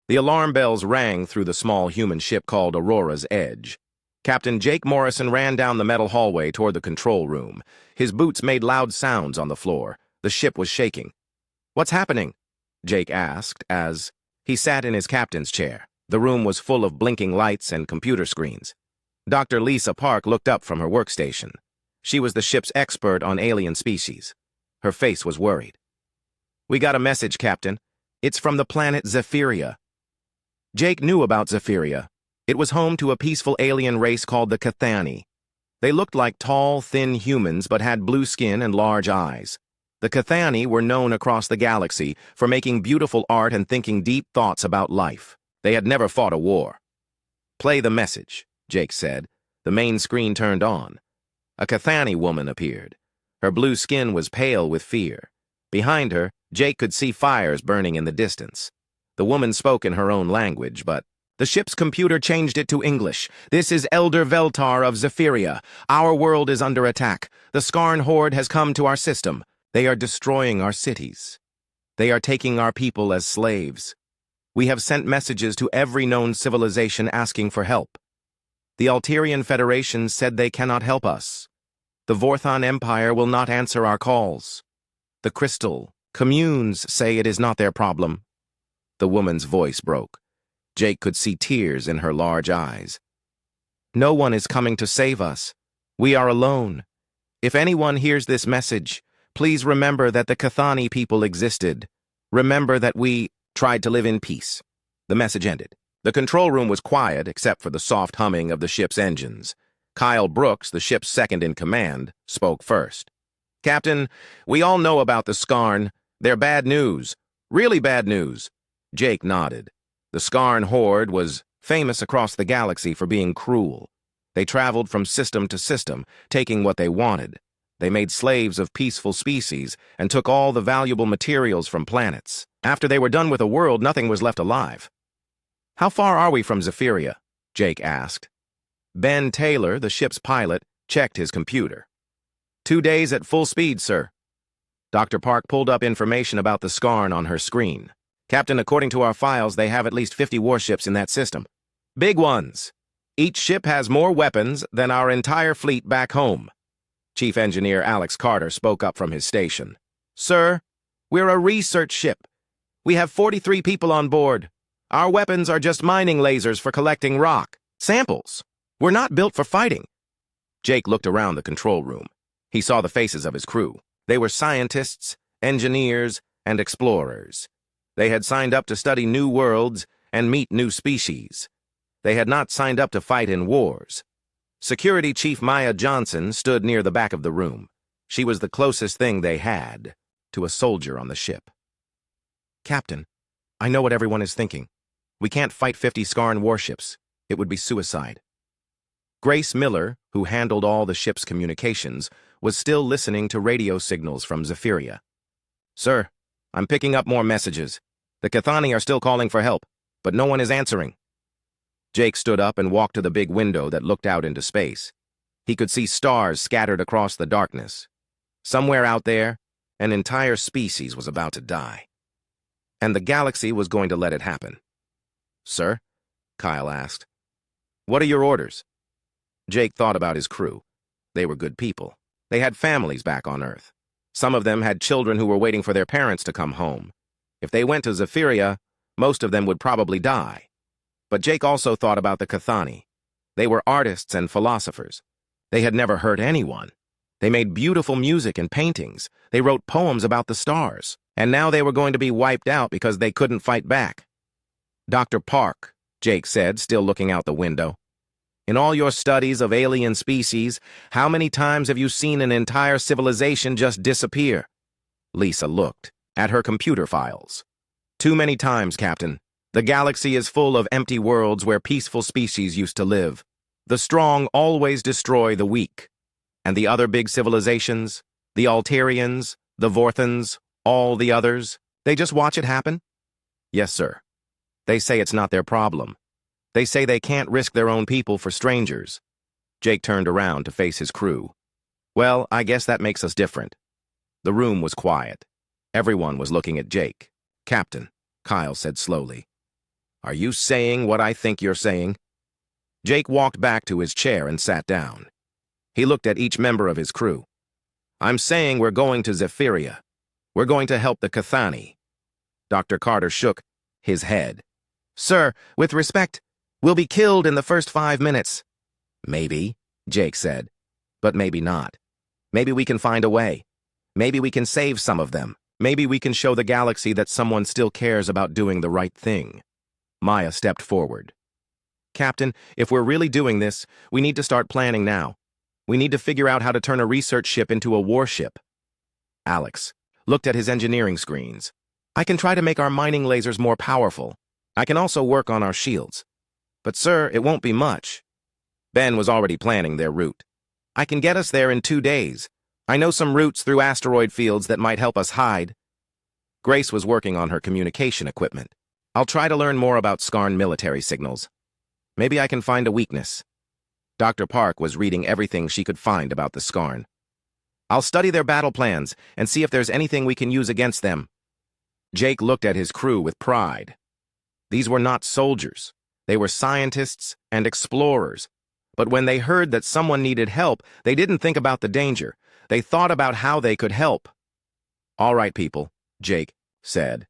The alarm bells rang through the small human ship called Aurora's Edge. Captain Jake Morrison ran down the metal hallway toward the control room. His boots made loud sounds on the floor. The ship was shaking. "What's happening?" Jake asked as he sat in his captain's chair. The room was full of blinking lights and computer screens. Dr. Lisa Park looked up from her workstation. She was the ship's expert on alien species. Her face was worried. "We got a message, Captain. It's from the planet Zephyria." Jake knew about Zephyria. It was home to a peaceful alien race called the Cathani. They looked like tall, thin humans but had blue skin and large eyes. The Cathani were known across the galaxy for making beautiful art and thinking deep thoughts about life. They had never fought a war. "Play the message," Jake said. The main screen turned on. A Cathani woman appeared. Her blue skin was pale with fear. Behind her, Jake could see fires burning in the distance. The woman spoke in her own language, but the ship's computer changed it to English. "This is Elder Veltar of Zephyria. Our world is under attack. The Skarn horde has come to our system. They are destroying our cities. They are taking our people as slaves. We have sent messages to every known civilization asking for help. The Alterian Federation said they cannot help us. The Vorthon Empire will not answer our calls. The Crystal communes say it is not their problem." The woman's voice broke. Jake could see tears in her large eyes. "No one is coming to save us. We are alone. If anyone hears this message, please remember that the Cathani people existed. Remember that we tried to live in peace." The message ended. The control room was quiet except for the soft humming of the ship's engines. Kyle Brooks, the ship's second-in-command, spoke first. "Captain, we all know about the Skarn. They're bad news. Really bad news." Jake nodded. The Skarn horde was famous across the galaxy for being cruel. They traveled from system to system, taking what they wanted. They made slaves of peaceful species and took all the valuable materials from planets. After they were done with a world, nothing was left alive. "How far are we from Zephyria?" Jake asked. Ben Taylor, the ship's pilot, checked his computer. 2 days at full speed, sir." Dr. Park pulled up information about the Skarn on her screen. "Captain, according to our files, they have at least 50 warships in that system. Big ones. Each ship has more weapons than our entire fleet back home." Chief Engineer Alex Carter spoke up from his station. "Sir, we're a research ship. We have 43 people on board. Our weapons are just mining lasers for collecting rock. Samples. We're not built for fighting." Jake looked around the control room. He saw the faces of his crew. They were scientists, engineers, and explorers. They had signed up to study new worlds and meet new species. They had not signed up to fight in wars. Security Chief Maya Johnson stood near the back of the room. She was the closest thing they had to a soldier on the ship. "Captain, I know what everyone is thinking. We can't fight 50 Skarn warships. It would be suicide." Grace Miller, who handled all the ship's communications, was still listening to radio signals from Zephyria. "Sir, I'm picking up more messages. The Cathani are still calling for help, but no one is answering." Jake stood up and walked to the big window that looked out into space. He could see stars scattered across the darkness. Somewhere out there, an entire species was about to die. And the galaxy was going to let it happen. "Sir?" Kyle asked. "What are your orders?" Jake thought about his crew. They were good people. They had families back on Earth. Some of them had children who were waiting for their parents to come home. If they went to Zephyria, most of them would probably die. But Jake also thought about the Cathani. They were artists and philosophers. They had never hurt anyone. They made beautiful music and paintings. They wrote poems about the stars. And now they were going to be wiped out because they couldn't fight back. "Dr. Park," Jake said, still looking out the window. "In all your studies of alien species, how many times have you seen an entire civilization just disappear?" Lisa looked at her computer files. "Too many times, Captain. The galaxy is full of empty worlds where peaceful species used to live. The strong always destroy the weak. And the other big civilizations, the Alterians, the Vorthons, all the others, they just watch it happen?" "Yes, sir. They say it's not their problem. They say they can't risk their own people for strangers." Jake turned around to face his crew. "Well, I guess that makes us different." The room was quiet. Everyone was looking at Jake. "Captain," Kyle said slowly, Are you saying what I think you're saying? Jake walked back to his chair and sat down. He looked at each member of his crew. I'm saying we're going to Zephyria. We're going to help the Cathani. Dr. Carter shook his head. Sir, with respect, we'll be killed in the first 5 minutes. Maybe, Jake said, but maybe not. Maybe we can find a way. Maybe we can save some of them. Maybe we can show the galaxy that someone still cares about doing the right thing. Maya stepped forward. Captain, if we're really doing this, we need to start planning now. We need to figure out how to turn a research ship into a warship. Alex looked at his engineering screens. I can try to make our mining lasers more powerful. I can also work on our shields. But sir, it won't be much. Ben was already planning their route. I can get us there in 2 days. I know some routes through asteroid fields that might help us hide. Grace was working on her communication equipment. I'll try to learn more about Skarn military signals. Maybe I can find a weakness. Dr. Park was reading everything she could find about the Skarn. I'll study their battle plans and see if there's anything we can use against them. Jake looked at his crew with pride. These were not soldiers. They were scientists and explorers. But when they heard that someone needed help, they didn't think about the danger. They thought about how they could help. All right, people, Jake said.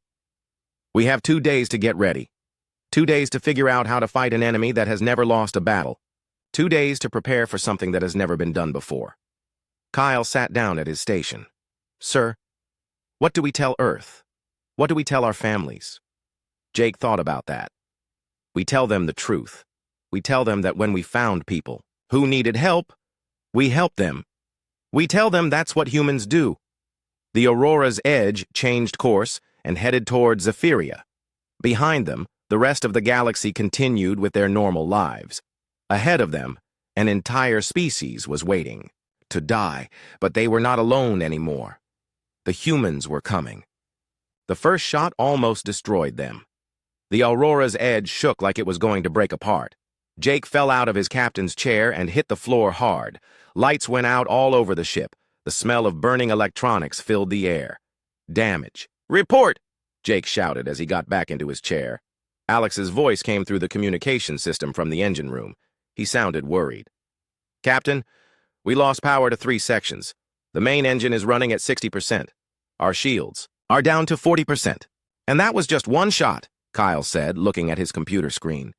We have 2 days to get ready. 2 days to figure out how to fight an enemy that has never lost a battle. 2 days to prepare for something that has never been done before. Kyle sat down at his station. Sir, what do we tell Earth? What do we tell our families? Jake thought about that. We tell them the truth. We tell them that when we found people who needed help, we helped them. We tell them that's what humans do. The Aurora's Edge changed course and headed toward Zephyria. Behind them, the rest of the galaxy continued with their normal lives. Ahead of them, an entire species was waiting to die, but they were not alone anymore. The humans were coming. The first shot almost destroyed them. The Aurora's Edge shook like it was going to break apart. Jake fell out of his captain's chair and hit the floor hard. Lights went out all over the ship. The smell of burning electronics filled the air. Damage. Report! Jake shouted as he got back into his chair. Alex's voice came through the communication system from the engine room. He sounded worried. Captain, we lost power to 3 sections. The main engine is running at 60%. Our shields are down to 40%. And that was just one shot, Kyle said, looking at his computer screen.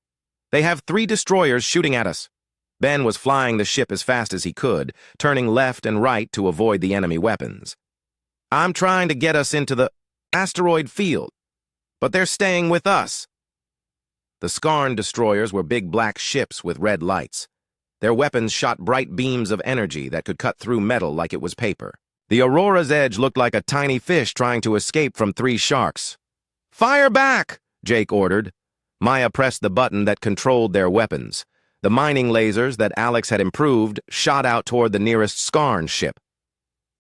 They have 3 destroyers shooting at us. Ben was flying the ship as fast as he could, turning left and right to avoid the enemy weapons. I'm trying to get us into the asteroid field, but they're staying with us. The Skarn destroyers were big black ships with red lights. Their weapons shot bright beams of energy that could cut through metal like it was paper. The Aurora's Edge looked like a tiny fish trying to escape from 3 sharks. Fire back! Jake ordered. Maya pressed the button that controlled their weapons. The mining lasers that Alex had improved shot out toward the nearest Skarn ship.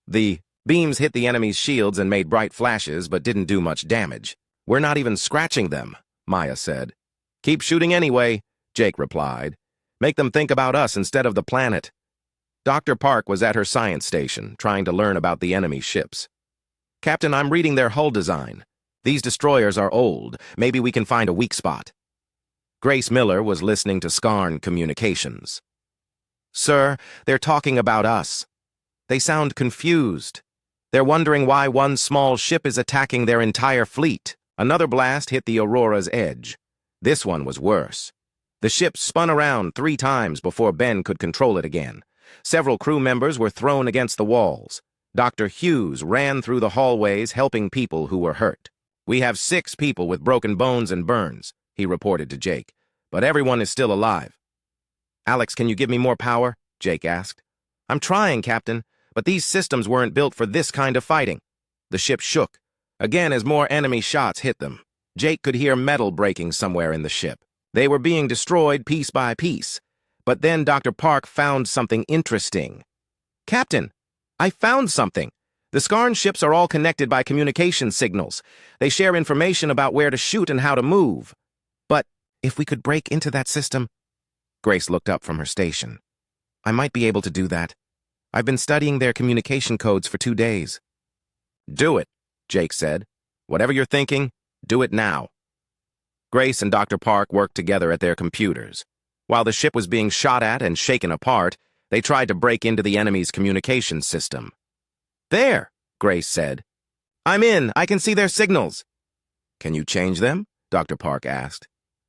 The beams hit the enemy's shields and made bright flashes, but didn't do much damage. We're not even scratching them, Maya said. Keep shooting anyway, Jake replied. Make them think about us instead of the planet. Dr. Park was at her science station, trying to learn about the enemy ships. Captain, I'm reading their hull design. These destroyers are old. Maybe we can find a weak spot. Grace Miller was listening to Skarn communications. Sir, they're talking about us. They sound confused. They're wondering why one small ship is attacking their entire fleet. Another blast hit the Aurora's Edge. This one was worse. The ship spun around 3 times before Ben could control it again. Several crew members were thrown against the walls. Dr. Hughes ran through the hallways helping people who were hurt. We have 6 people with broken bones and burns, he reported to Jake, but everyone is still alive. Alex, can you give me more power? Jake asked. I'm trying, Captain, but these systems weren't built for this kind of fighting. The ship shook, again as more enemy shots hit them. Jake could hear metal breaking somewhere in the ship. They were being destroyed piece by piece. But then Dr. Park found something interesting. Captain, I found something. The Skarn ships are all connected by communication signals. They share information about where to shoot and how to move. But if we could break into that system... Grace looked up from her station. I might be able to do that. I've been studying their communication codes for 2 days. Do it, Jake said. Whatever you're thinking, do it now. Grace and Dr. Park worked together at their computers. While the ship was being shot at and shaken apart, they tried to break into the enemy's communications system. "There," Grace said. "I'm in. I can see their signals." "Can you change them?" Dr. Park asked.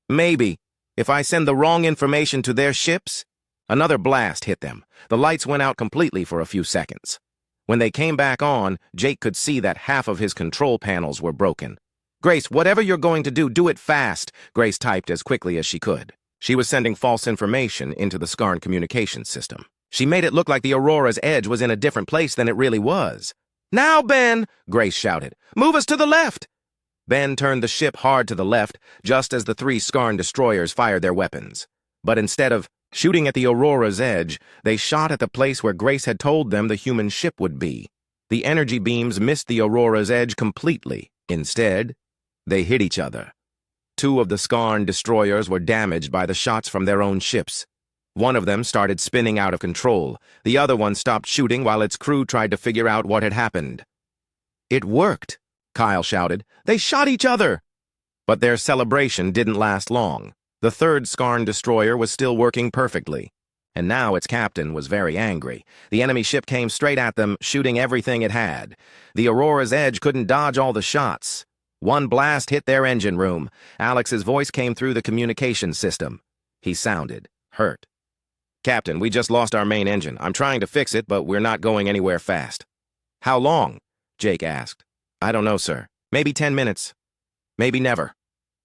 "Maybe. If I send the wrong information to their ships?" Another blast hit them. The lights went out completely for a few seconds. When they came back on, Jake could see that half of his control panels were broken. "Grace, whatever you're going to do it fast," Grace typed as quickly as she could. She was sending false information into the Skarn communications system. She made it look like the Aurora's edge was in a different place than it really was. "Now, Ben!" Grace shouted. "Move us to the left!" Ben turned the ship hard to the left, just as the 3 Skarn destroyers fired their weapons. But instead of shooting at the Aurora's edge, they shot at the place where Grace had told them the human ship would be. The energy beams missed the Aurora's edge completely. Instead, they hit each other. 2 of the Skarn destroyers were damaged by the shots from their own ships. One of them started spinning out of control. The other one stopped shooting while its crew tried to figure out what had happened. "It worked!" Kyle shouted. "They shot each other!" But their celebration didn't last long. The 3rd Skarn destroyer was still working perfectly. And now its captain was very angry. The enemy ship came straight at them, shooting everything it had. The Aurora's edge couldn't dodge all the shots. One blast hit their engine room. Alex's voice came through the communication system. He sounded hurt. "Captain, we just lost our main engine. I'm trying to fix it, but we're not going anywhere fast." "How long?" Jake asked. "I don't know, sir. Maybe 10 minutes. Maybe never."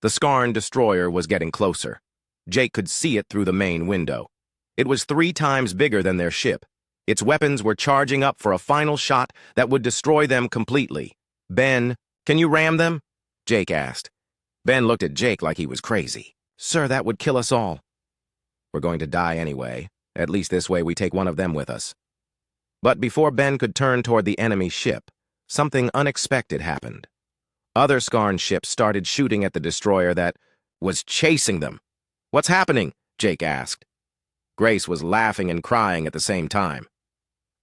The Skarn destroyer was getting closer. Jake could see it through the main window. It was 3 times bigger than their ship. Its weapons were charging up for a final shot that would destroy them completely. "Ben, can you ram them?" Jake asked. Ben looked at Jake like he was crazy. "Sir, that would kill us all." "We're going to die anyway. At least this way we take one of them with us." But before Ben could turn toward the enemy ship, something unexpected happened. Other Skarn ships started shooting at the destroyer that was chasing them. "What's happening?" Jake asked. Grace was laughing and crying at the same time.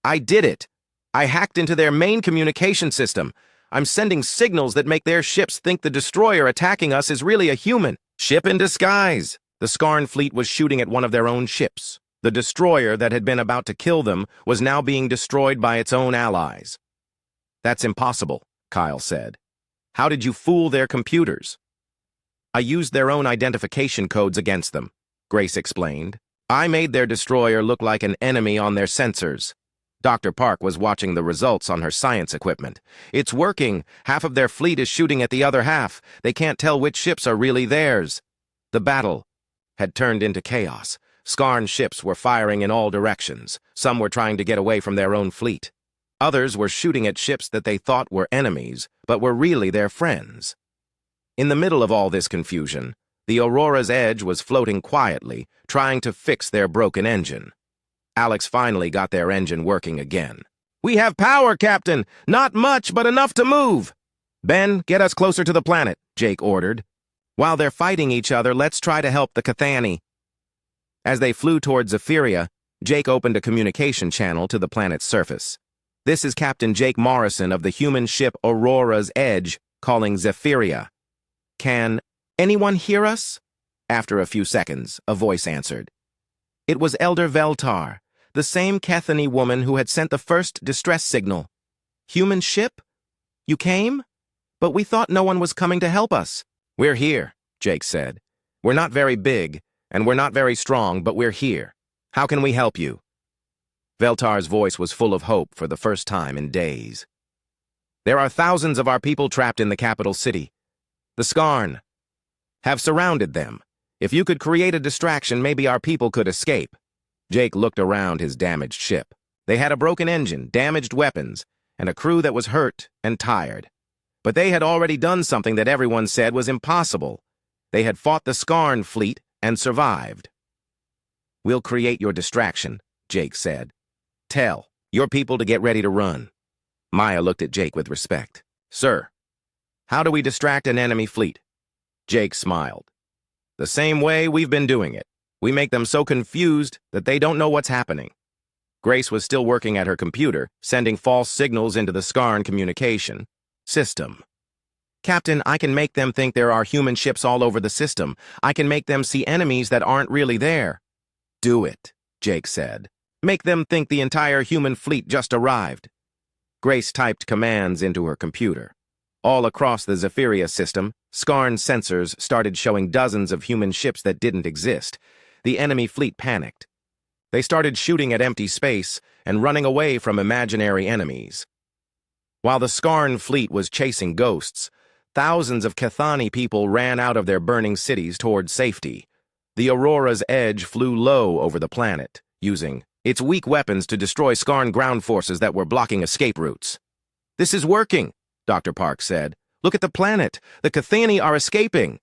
"I did it! I hacked into their main communication system. I'm sending signals that make their ships think the destroyer attacking us is really a human. Ship in disguise!" The Skarn fleet was shooting at one of their own ships. The destroyer that had been about to kill them was now being destroyed by its own allies. "That's impossible," Kyle said. "How did you fool their computers?" "I used their own identification codes against them," Grace explained. "I made their destroyer look like an enemy on their sensors." Dr. Park was watching the results on her science equipment. "It's working. Half of their fleet is shooting at the other half. They can't tell which ships are really theirs." The battle had turned into chaos. Skarn ships were firing in all directions. Some were trying to get away from their own fleet. Others were shooting at ships that they thought were enemies, but were really their friends. In the middle of all this confusion, the Aurora's edge was floating quietly, trying to fix their broken engine. Alex finally got their engine working again. "We have power, Captain! Not much, but enough to move!" "Ben, get us closer to the planet," Jake ordered. "While they're fighting each other, let's try to help the Cathani." As they flew toward Zephyria, Jake opened a communication channel to the planet's surface. "This is Captain Jake Morrison of the human ship Aurora's Edge, calling Zephyria. Can anyone hear us?" After a few seconds, a voice answered. It was Elder Veltar, the same Cathani woman who had sent the first distress signal. "Human ship? You came? But we thought no one was coming to help us." "We're here," Jake said. "We're not very big, and we're not very strong, but we're here. How can we help you?" Veltar's voice was full of hope for the first time in days. "There are thousands of our people trapped in the capital city. The Skarn have surrounded them. If you could create a distraction, maybe our people could escape." Jake looked around his damaged ship. They had a broken engine, damaged weapons, and a crew that was hurt and tired. But they had already done something that everyone said was impossible. They had fought the Skarn fleet and survived. "We'll create your distraction," Jake said. "Tell your people to get ready to run." Maya looked at Jake with respect. "Sir, how do we distract an enemy fleet?" Jake smiled. "The same way we've been doing it. We make them so confused that they don't know what's happening." Grace was still working at her computer, sending false signals into the Skarn communication system. Captain, I can make them think there are human ships all over the system. I can make them see enemies that aren't really there. Do it, Jake said. Make them think the entire human fleet just arrived. Grace typed commands into her computer. All across the Zephyria system, Skarn's sensors started showing dozens of human ships that didn't exist. The enemy fleet panicked. They started shooting at empty space and running away from imaginary enemies. While the Skarn fleet was chasing ghosts, thousands of Cathani people ran out of their burning cities toward safety. The Aurora's Edge flew low over the planet, using its weak weapons to destroy Skarn ground forces that were blocking escape routes. "This is working," Dr. Park said. "Look at the planet. The Cathani are escaping."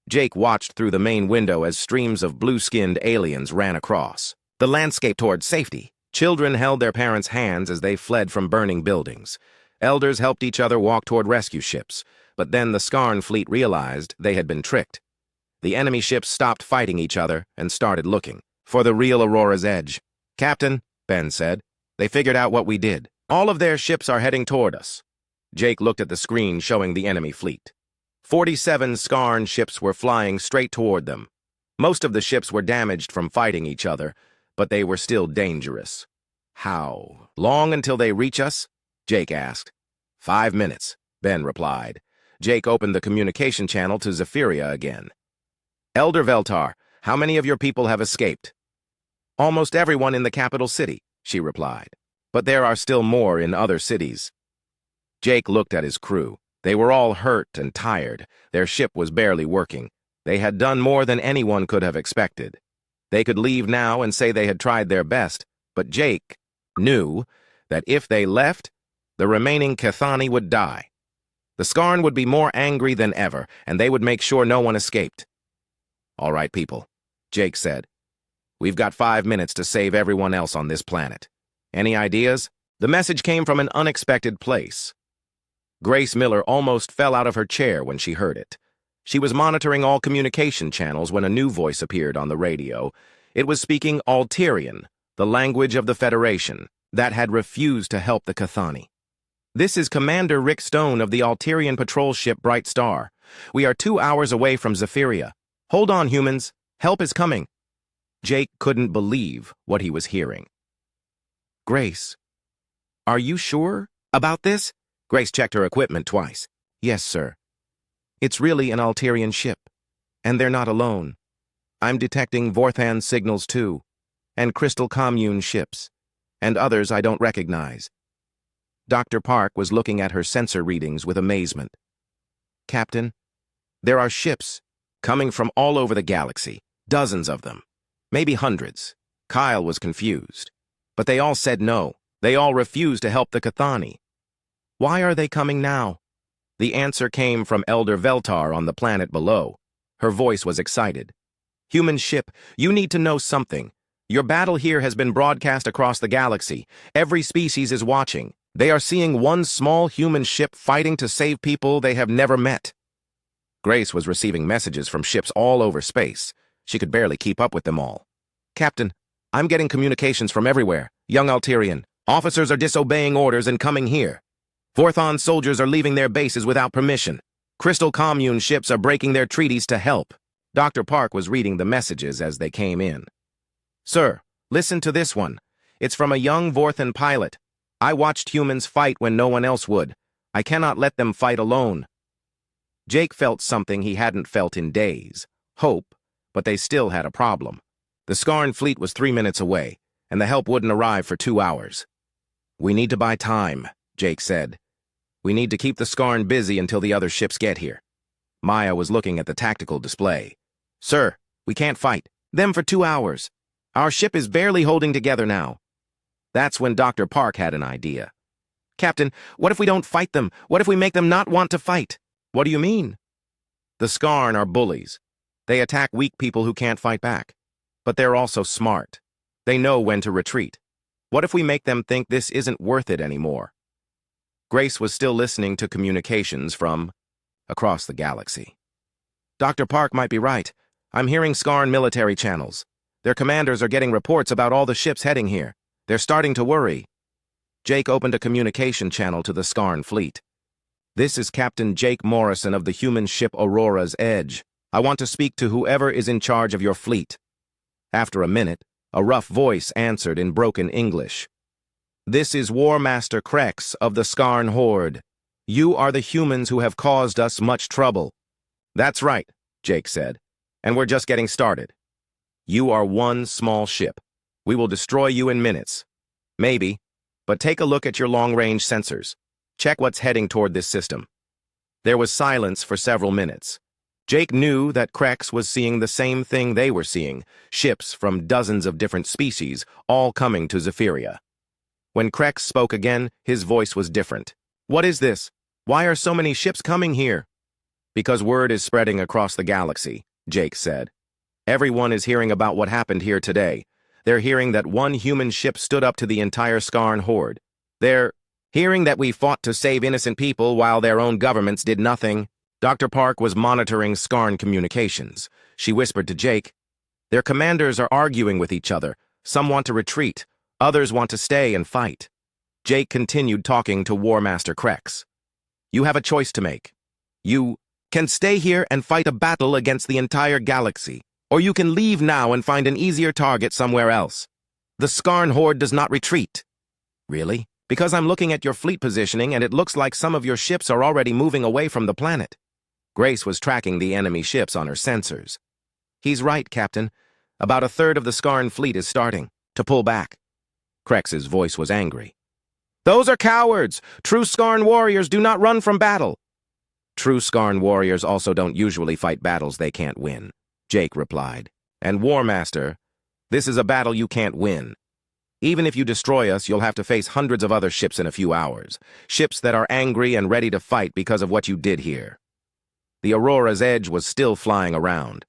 Jake watched through the main window as streams of blue-skinned aliens ran across the landscape toward safety. Children held their parents' hands as they fled from burning buildings. Elders helped each other walk toward rescue ships, but then the Skarn fleet realized they had been tricked. The enemy ships stopped fighting each other and started looking for the real Aurora's Edge. "Captain," Ben said, "they figured out what we did. All of their ships are heading toward us." Jake looked at the screen showing the enemy fleet. 47 Skarn ships were flying straight toward them. Most of the ships were damaged from fighting each other, but they were still dangerous. "How long until they reach us?" Jake asked. 5 minutes, Ben replied. Jake opened the communication channel to Zephyria again. "Elder Veltar, how many of your people have escaped?" "Almost everyone in the capital city," she replied. "But there are still more in other cities." Jake looked at his crew. They were all hurt and tired. Their ship was barely working. They had done more than anyone could have expected. They could leave now and say they had tried their best, but Jake knew that if they left, the remaining Cathani would die. The Skarn would be more angry than ever, and they would make sure no one escaped. "All right, people," Jake said. "We've got 5 minutes to save everyone else on this planet. Any ideas?" The message came from an unexpected place. Grace Miller almost fell out of her chair when she heard it. She was monitoring all communication channels when a new voice appeared on the radio. It was speaking Alterian, the language of the Federation, that had refused to help the Cathani. "This is Commander Rick Stone of the Alterian patrol ship Bright Star. We are 2 hours away from Zephyria. Hold on, humans. Help is coming." Jake couldn't believe what he was hearing. "Grace, are you sure about this?" Grace checked her equipment twice. "Yes, sir. It's really an Alterian ship, and they're not alone. I'm detecting Vorthan signals too, and Crystal Commune ships, and others I don't recognize." Dr. Park was looking at her sensor readings with amazement. "Captain, there are ships coming from all over the galaxy, dozens of them, maybe hundreds." Kyle was confused, but they all said no. They all refused to help the Cathani. "Why are they coming now?" The answer came from Elder Veltar on the planet below. Her voice was excited. "Human ship, you need to know something. Your battle here has been broadcast across the galaxy. Every species is watching. They are seeing one small human ship fighting to save people they have never met." Grace was receiving messages from ships all over space. She could barely keep up with them all. "Captain, I'm getting communications from everywhere. Young Alterian. Officers are disobeying orders and coming here. Vorthon soldiers are leaving their bases without permission. Crystal Commune ships are breaking their treaties to help." Dr. Park was reading the messages as they came in. "Sir, listen to this one. It's from a young Vorthan pilot. I watched humans fight when no one else would. I cannot let them fight alone." Jake felt something he hadn't felt in days. Hope, but they still had a problem. The Skarn fleet was 3 minutes away, and the help wouldn't arrive for 2 hours. "We need to buy time," Jake said. "We need to keep the Skarn busy until the other ships get here." Maya was looking at the tactical display. "Sir, we can't fight them for 2 hours. Our ship is barely holding together now." That's when Dr. Park had an idea. "Captain, what if we don't fight them? What if we make them not want to fight?" "What do you mean?" "The Skarn are bullies. They attack weak people who can't fight back. But they're also smart. They know when to retreat. What if we make them think this isn't worth it anymore?" Grace was still listening to communications from across the galaxy. "Dr. Park might be right. I'm hearing Skarn military channels. Their commanders are getting reports about all the ships heading here. They're starting to worry." Jake opened a communication channel to the Skarn fleet. This is Captain Jake Morrison of the human ship Aurora's Edge. I want to speak to whoever is in charge of your fleet. After a minute, a rough voice answered in broken English. This is War Master Krex of the Skarn Horde. You are the humans who have caused us much trouble. That's right, Jake said, and we're just getting started. You are one small ship. We will destroy you in minutes. Maybe, but take a look at your long-range sensors. Check what's heading toward this system. There was silence for several minutes. Jake knew that Krex was seeing the same thing they were seeing, ships from dozens of different species, all coming to Zephyria. When Krex spoke again, his voice was different. What is this? Why are so many ships coming here? Because word is spreading across the galaxy, Jake said. Everyone is hearing about what happened here today. They're hearing that one human ship stood up to the entire Skarn Horde. They're hearing that we fought to save innocent people while their own governments did nothing. Dr. Park was monitoring Skarn communications. She whispered to Jake, their commanders are arguing with each other. Some want to retreat. Others want to stay and fight. Jake continued talking to War Master Krex. You have a choice to make. You can stay here and fight a battle against the entire galaxy, or you can leave now and find an easier target somewhere else. The Skarn Horde does not retreat. Really? Because I'm looking at your fleet positioning and it looks like some of your ships are already moving away from the planet. Grace was tracking the enemy ships on her sensors. He's right, Captain. About a third of the Skarn fleet is starting to pull back. Krex's voice was angry. Those are cowards! True Skarn warriors do not run from battle! True Skarn warriors also don't usually fight battles they can't win, Jake replied. And War Master, this is a battle you can't win. Even if you destroy us, you'll have to face hundreds of other ships in a few hours. Ships that are angry and ready to fight because of what you did here. The Aurora's Edge was still flying around.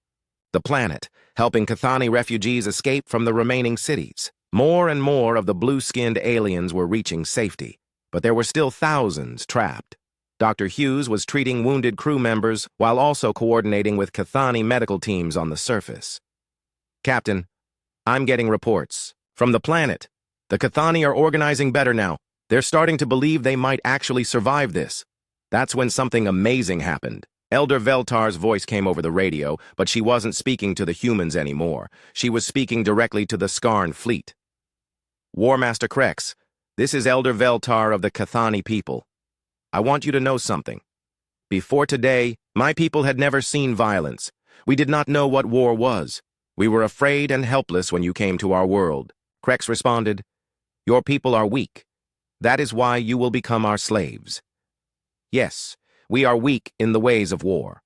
The planet, helping Cathani refugees escape from the remaining cities. More and more of the blue-skinned aliens were reaching safety, but there were still thousands trapped. Dr. Hughes was treating wounded crew members while also coordinating with Cathani medical teams on the surface. Captain, I'm getting reports. From the planet, the Cathani are organizing better now. They're starting to believe they might actually survive this. That's when something amazing happened. Elder Veltar's voice came over the radio, but she wasn't speaking to the humans anymore. She was speaking directly to the Skarn fleet. War Master Krex, this is Elder Veltar of the Cathani people. I want you to know something. Before today, my people had never seen violence. We did not know what war was. We were afraid and helpless when you came to our world. Krex responded, your people are weak. That is why you will become our slaves. Yes, we are weak in the ways of war.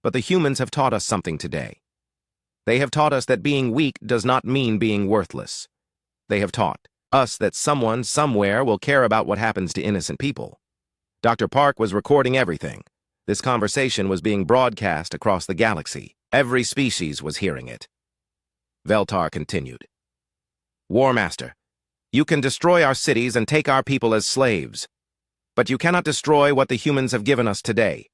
But the humans have taught us something today. They have taught us that being weak does not mean being worthless. They have taught us that someone, somewhere, will care about what happens to innocent people. Dr. Park was recording everything. This conversation was being broadcast across the galaxy. Every species was hearing it. Veltar continued. War Master, you can destroy our cities and take our people as slaves. But you cannot destroy what the humans have given us today.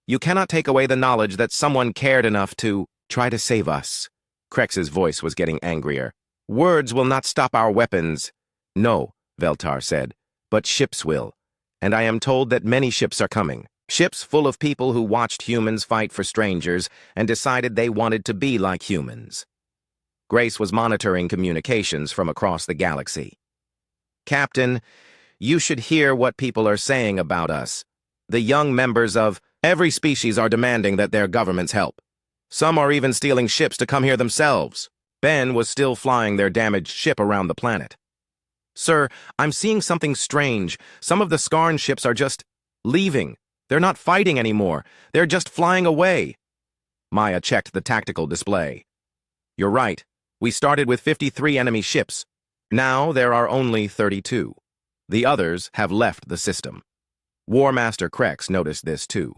You cannot take away the knowledge that someone cared enough to try to save us. Krex's voice was getting angrier. Words will not stop our weapons. No, Veltar said, but ships will. And I am told that many ships are coming. Ships full of people who watched humans fight for strangers and decided they wanted to be like humans. Grace was monitoring communications from across the galaxy. Captain, you should hear what people are saying about us. The young members of every species are demanding that their governments help. Some are even stealing ships to come here themselves. Ben was still flying their damaged ship around the planet. Sir, I'm seeing something strange. Some of the Skarn ships are just leaving. They're not fighting anymore. They're just flying away. Maya checked the tactical display. You're right. We started with 53 enemy ships. Now there are only 32. The others have left the system. War Master Krex noticed this too.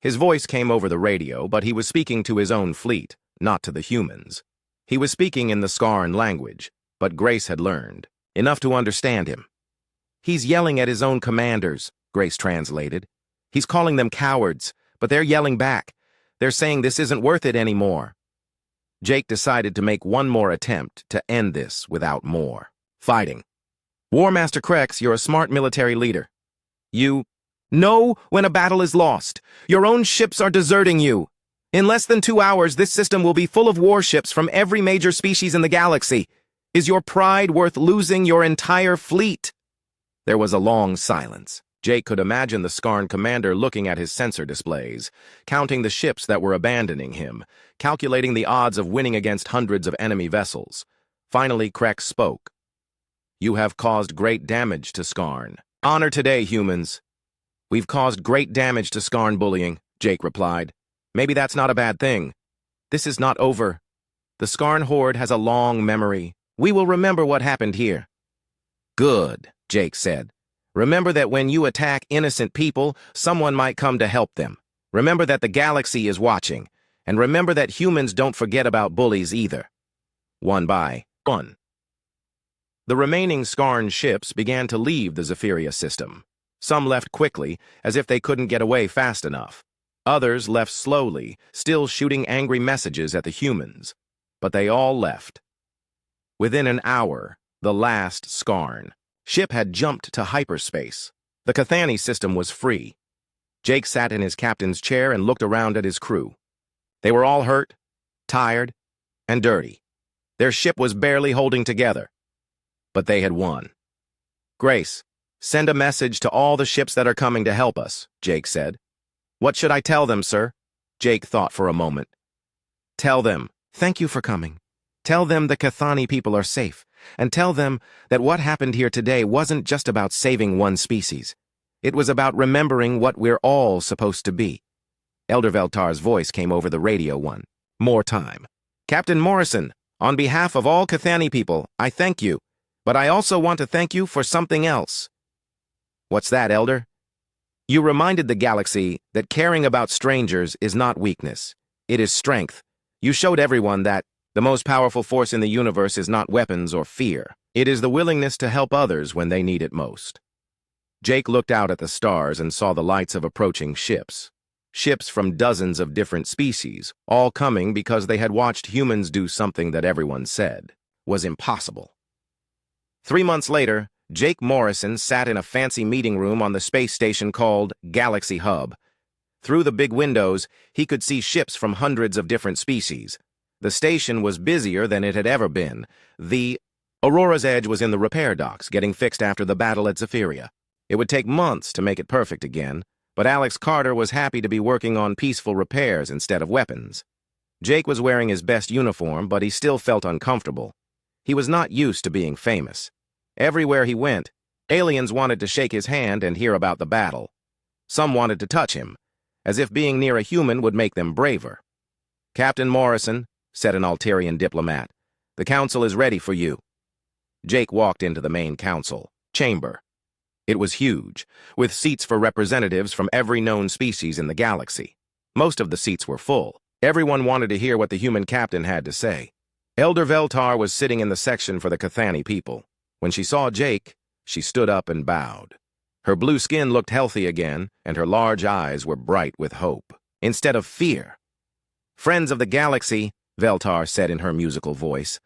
His voice came over the radio, but he was speaking to his own fleet, not to the humans. He was speaking in the Skarn language, but Grace had learned enough to understand him. He's yelling at his own commanders, Grace translated. He's calling them cowards, but they're yelling back. They're saying this isn't worth it anymore. Jake decided to make one more attempt to end this without more fighting. War Master Krex, you're a smart military leader. You Know when a battle is lost. Your own ships are deserting you. In less than 2 hours, this system will be full of warships from every major species in the galaxy. Is your pride worth losing your entire fleet? There was a long silence. Jake could imagine the Skarn commander looking at his sensor displays, counting the ships that were abandoning him, calculating the odds of winning against hundreds of enemy vessels. Finally, Krex spoke. You have caused great damage to Skarn. Honor today, humans. We've caused great damage to Skarn bullying, Jake replied. Maybe that's not a bad thing. This is not over. The Skarn horde has a long memory. We will remember what happened here. Good, Jake said. Remember that when you attack innocent people, someone might come to help them. Remember that the galaxy is watching. And remember that humans don't forget about bullies either. One by one. The remaining Skarn ships began to leave the Zephyria system. Some left quickly, as if they couldn't get away fast enough. Others left slowly, still shooting angry messages at the humans. But they all left. Within an hour, the last Skarn ship had jumped to hyperspace. The Cathani system was free. Jake sat in his captain's chair and looked around at his crew. They were all hurt, tired, and dirty. Their ship was barely holding together. But they had won. Grace, send a message to all the ships that are coming to help us, Jake said. What should I tell them, sir? Jake thought for a moment. Tell them, thank you for coming. Tell them the Cathani people are safe, and tell them that what happened here today wasn't just about saving one species. It was about remembering what we're all supposed to be. Elder Veltar's voice came over the radio one more time. Captain Morrison, on behalf of all Cathani people, I thank you, but I also want to thank you for something else. What's that, Elder? You reminded the galaxy that caring about strangers is not weakness. It is strength. You showed everyone that the most powerful force in the universe is not weapons or fear. It is the willingness to help others when they need it most. Jake looked out at the stars and saw the lights of approaching ships. Ships from dozens of different species, all coming because they had watched humans do something that everyone said was impossible. 3 months later, Jake Morrison sat in a fancy meeting room on the space station called Galaxy Hub. Through the big windows, he could see ships from hundreds of different species. The station was busier than it had ever been. The Aurora's Edge was in the repair docks, getting fixed after the battle at Zephyria. It would take months to make it perfect again, but Alex Carter was happy to be working on peaceful repairs instead of weapons. Jake was wearing his best uniform, but he still felt uncomfortable. He was not used to being famous. Everywhere he went, aliens wanted to shake his hand and hear about the battle. Some wanted to touch him, as if being near a human would make them braver. Captain Morrison, said an Alterian diplomat, the council is ready for you. Jake walked into the main council chamber. It was huge, with seats for representatives from every known species in the galaxy. Most of the seats were full. Everyone wanted to hear what the human captain had to say. Elder Veltar was sitting in the section for the Cathani people. When she saw Jake, she stood up and bowed. Her blue skin looked healthy again, and her large eyes were bright with hope, instead of fear. Friends of the galaxy, Veltar said in her musical voice,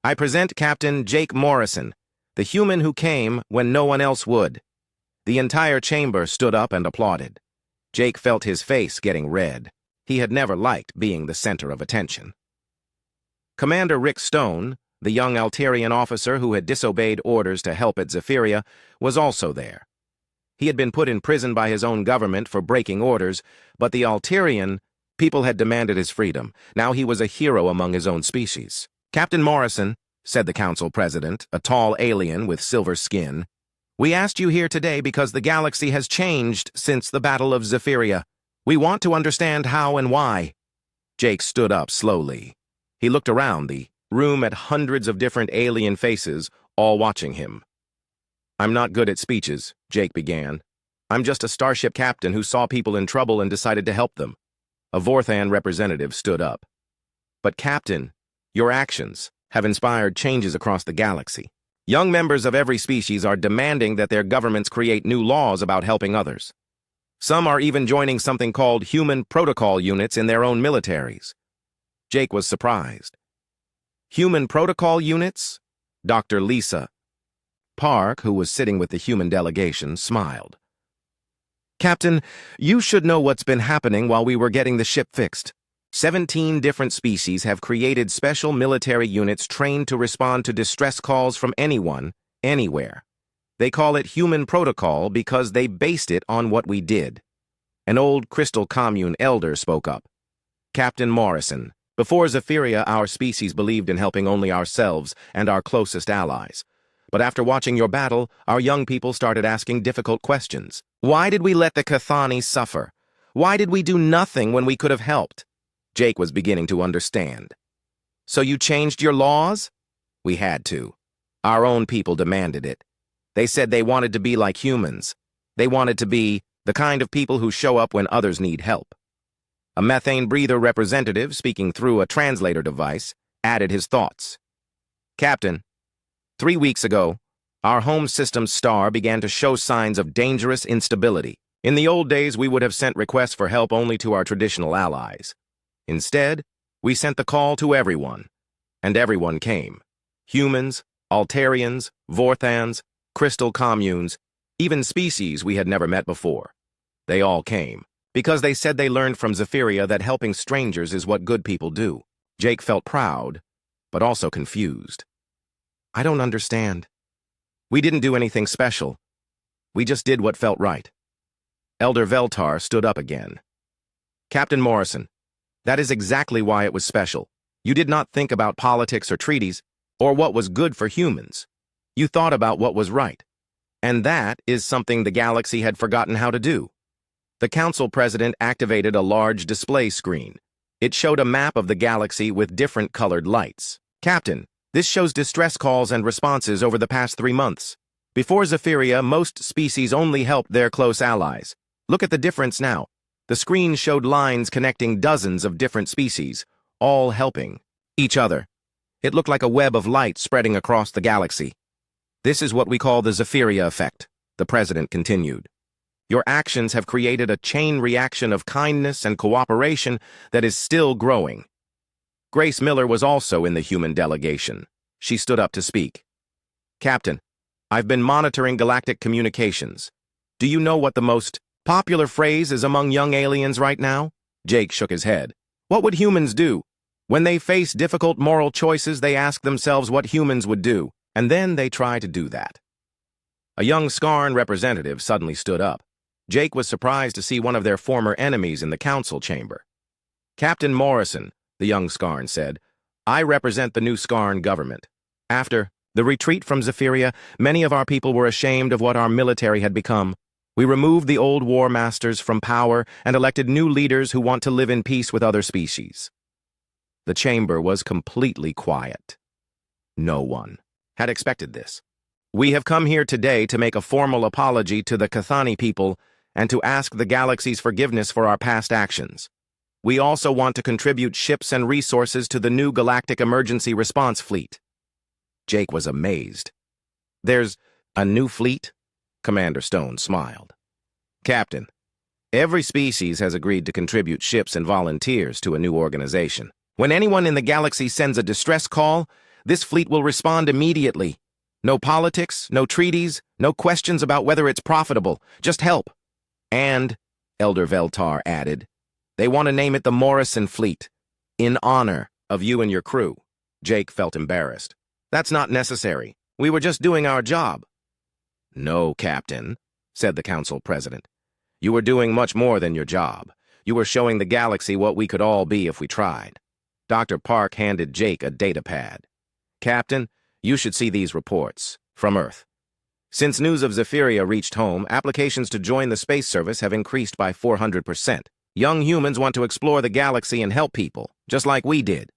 I present Captain Jake Morrison, the human who came when no one else would. The entire chamber stood up and applauded. Jake felt his face getting red. He had never liked being the center of attention. Commander Rick Stone, the young Alterian officer who had disobeyed orders to help at Zephyria, was also there. He had been put in prison by his own government for breaking orders, but the Alterian people had demanded his freedom. Now he was a hero among his own species. Captain Morrison, said the council president, a tall alien with silver skin, we asked you here today because the galaxy has changed since the Battle of Zephyria. We want to understand how and why. Jake stood up slowly. He looked around the room at hundreds of different alien faces, all watching him. I'm not good at speeches, Jake began. I'm just a starship captain who saw people in trouble and decided to help them. A Vorthan representative stood up. But Captain, your actions have inspired changes across the galaxy. Young members of every species are demanding that their governments create new laws about helping others. Some are even joining something called human protocol units in their own militaries. Jake was surprised. Human protocol units? Dr. Lisa Park, who was sitting with the human delegation, smiled. Captain, you should know what's been happening while we were getting the ship fixed. 17 different species have created special military units trained to respond to distress calls from anyone, anywhere. They call it human protocol because they based it on what we did. An old Crystal Commune elder spoke up. Captain Morrison, before Zephyria, our species believed in helping only ourselves and our closest allies. But after watching your battle, our young people started asking difficult questions. Why did we let the Cathani suffer? Why did we do nothing when we could have helped? Jake was beginning to understand. So you changed your laws? We had to. Our own people demanded it. They said they wanted to be like humans. They wanted to be the kind of people who show up when others need help. A methane breather representative, speaking through a translator device, added his thoughts. Captain, 3 weeks ago, our home system's star began to show signs of dangerous instability. In the old days, we would have sent requests for help only to our traditional allies. Instead, we sent the call to everyone, and everyone came. Humans, Altarians, Vorthans, Crystal Communes, even species we had never met before. They all came, because they said they learned from Zephyria that helping strangers is what good people do. Jake felt proud, but also confused. I don't understand. We didn't do anything special. We just did what felt right. Elder Veltar stood up again. Captain Morrison, that is exactly why it was special. You did not think about politics or treaties, or what was good for humans. You thought about what was right. And that is something the galaxy had forgotten how to do. The council president activated a large display screen. It showed a map of the galaxy with different colored lights. Captain, this shows distress calls and responses over the past 3 months. Before Zephyria, most species only helped their close allies. Look at the difference now. The screen showed lines connecting dozens of different species, all helping each other. It looked like a web of light spreading across the galaxy. This is what we call the Zephyria effect, the president continued. Your actions have created a chain reaction of kindness and cooperation that is still growing. Grace Miller was also in the human delegation. She stood up to speak. Captain, I've been monitoring galactic communications. Do you know what the most popular phrase is among young aliens right now? Jake shook his head. What would humans do? When they face difficult moral choices, they ask themselves what humans would do, and then they try to do that. A young Skarn representative suddenly stood up. Jake was surprised to see one of their former enemies in the council chamber. Captain Morrison, the young Skarn said, I represent the new Skarn government. After the retreat from Zephyria, many of our people were ashamed of what our military had become. We removed the old war masters from power and elected new leaders who want to live in peace with other species. The chamber was completely quiet. No one had expected this. We have come here today to make a formal apology to the Cathani people and to ask the galaxy's forgiveness for our past actions. We also want to contribute ships and resources to the new Galactic Emergency Response Fleet. Jake was amazed. There's a new fleet? Commander Stone smiled. Captain, every species has agreed to contribute ships and volunteers to a new organization. When anyone in the galaxy sends a distress call, this fleet will respond immediately. No politics, no treaties, no questions about whether it's profitable. Just help. And, Elder Veltar added, they want to name it the Morrison Fleet, in honor of you and your crew. Jake felt embarrassed. That's not necessary. We were just doing our job. No, Captain, said the council president. You were doing much more than your job. You were showing the galaxy what we could all be if we tried. Dr. Park handed Jake a data pad. Captain, you should see these reports from Earth. Since news of Zephyria reached home, applications to join the space service have increased by 400%. Young humans want to explore the galaxy and help people, just like we did.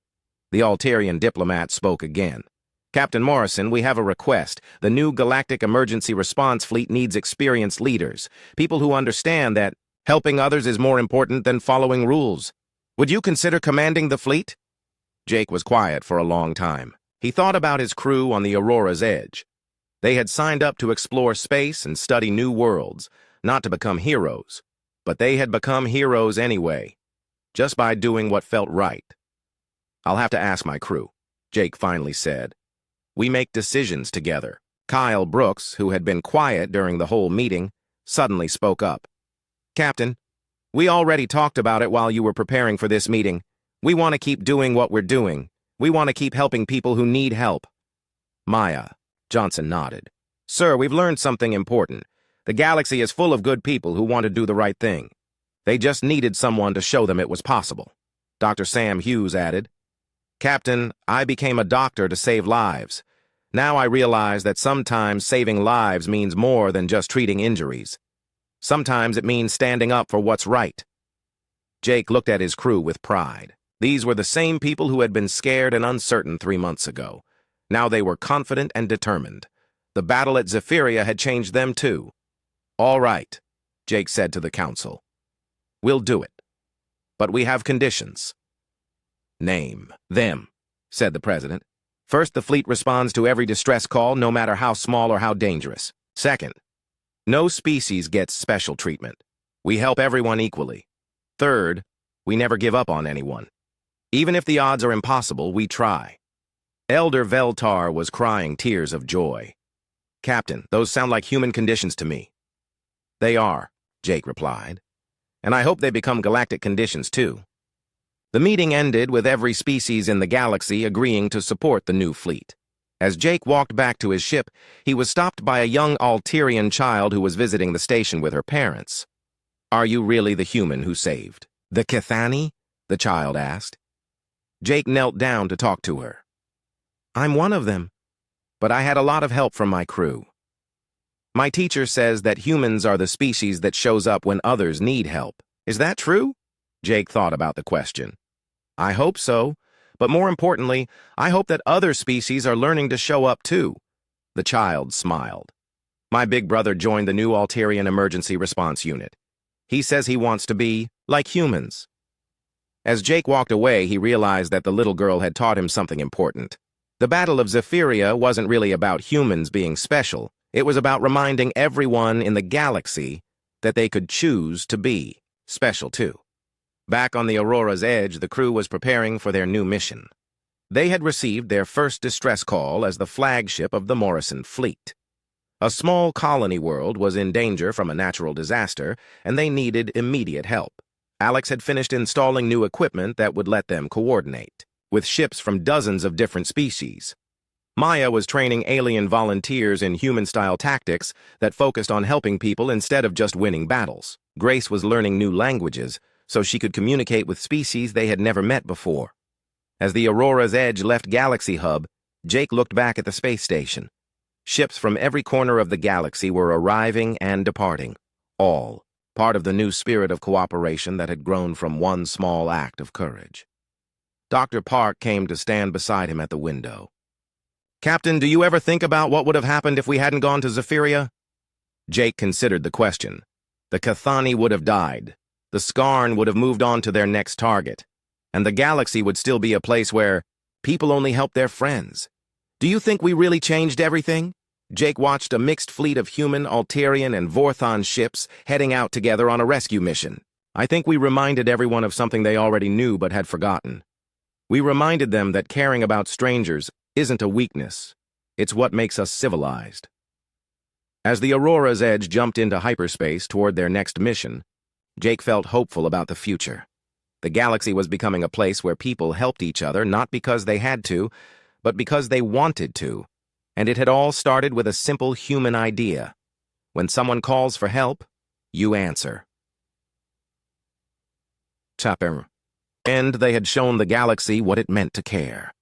The Altarian diplomat spoke again. Captain Morrison, we have a request. The new Galactic Emergency Response Fleet needs experienced leaders, people who understand that helping others is more important than following rules. Would you consider commanding the fleet? Jake was quiet for a long time. He thought about his crew on the Aurora's edge. They had signed up to explore space and study new worlds, not to become heroes. But they had become heroes anyway, just by doing what felt right. I'll have to ask my crew, Jake finally said. We make decisions together. Kyle Brooks, who had been quiet during the whole meeting, suddenly spoke up. Captain, we already talked about it while you were preparing for this meeting. We want to keep doing what we're doing. We want to keep helping people who need help. Maya. Johnson nodded. Sir, we've learned something important. The galaxy is full of good people who want to do the right thing. They just needed someone to show them it was possible. Dr. Sam Hughes added, Captain, I became a doctor to save lives. Now I realize that sometimes saving lives means more than just treating injuries. Sometimes it means standing up for what's right. Jake looked at his crew with pride. These were the same people who had been scared and uncertain 3 months ago. Now they were confident and determined. The battle at Zephyria had changed them too. All right, Jake said to the council. We'll do it. But we have conditions. Name them, said the president. First, the fleet responds to every distress call, no matter how small or how dangerous. Second, no species gets special treatment. We help everyone equally. Third, we never give up on anyone. Even if the odds are impossible, we try. Elder Veltar was crying tears of joy. Captain, those sound like human conditions to me. They are, Jake replied. And I hope they become galactic conditions too. The meeting ended with every species in the galaxy agreeing to support the new fleet. As Jake walked back to his ship, he was stopped by a young Alterian child who was visiting the station with her parents. Are you really the human who saved the Cathani? The child asked. Jake knelt down to talk to her. I'm one of them, but I had a lot of help from my crew. My teacher says that humans are the species that shows up when others need help. Is that true? Jake thought about the question. I hope so, but more importantly, I hope that other species are learning to show up too. The child smiled. My big brother joined the new Alterian Emergency Response Unit. He says he wants to be like humans. As Jake walked away, he realized that the little girl had taught him something important. The Battle of Zephyria wasn't really about humans being special. It was about reminding everyone in the galaxy that they could choose to be special too. Back on the Aurora's edge, the crew was preparing for their new mission. They had received their first distress call as the flagship of the Morrison fleet. A small colony world was in danger from a natural disaster, and they needed immediate help. Alex had finished installing new equipment that would let them coordinate, with ships from dozens of different species. Maya was training alien volunteers in human-style tactics that focused on helping people instead of just winning battles. Grace was learning new languages, so she could communicate with species they had never met before. As the Aurora's Edge left Galaxy Hub, Jake looked back at the space station. Ships from every corner of the galaxy were arriving and departing, all part of the new spirit of cooperation that had grown from one small act of courage. Dr. Park came to stand beside him at the window. Captain, do you ever think about what would have happened if we hadn't gone to Zephyria? Jake considered the question. The Cathani would have died. The Skarn would have moved on to their next target, and the galaxy would still be a place where people only help their friends. Do you think we really changed everything? Jake watched a mixed fleet of human, Alterian, and Vorthon ships heading out together on a rescue mission. I think we reminded everyone of something they already knew but had forgotten. We reminded them that caring about strangers isn't a weakness. It's what makes us civilized. As the Aurora's Edge jumped into hyperspace toward their next mission, Jake felt hopeful about the future. The galaxy was becoming a place where people helped each other not because they had to, but because they wanted to. And it had all started with a simple human idea. When someone calls for help, you answer. Chapter. And they had shown the galaxy what it meant to care.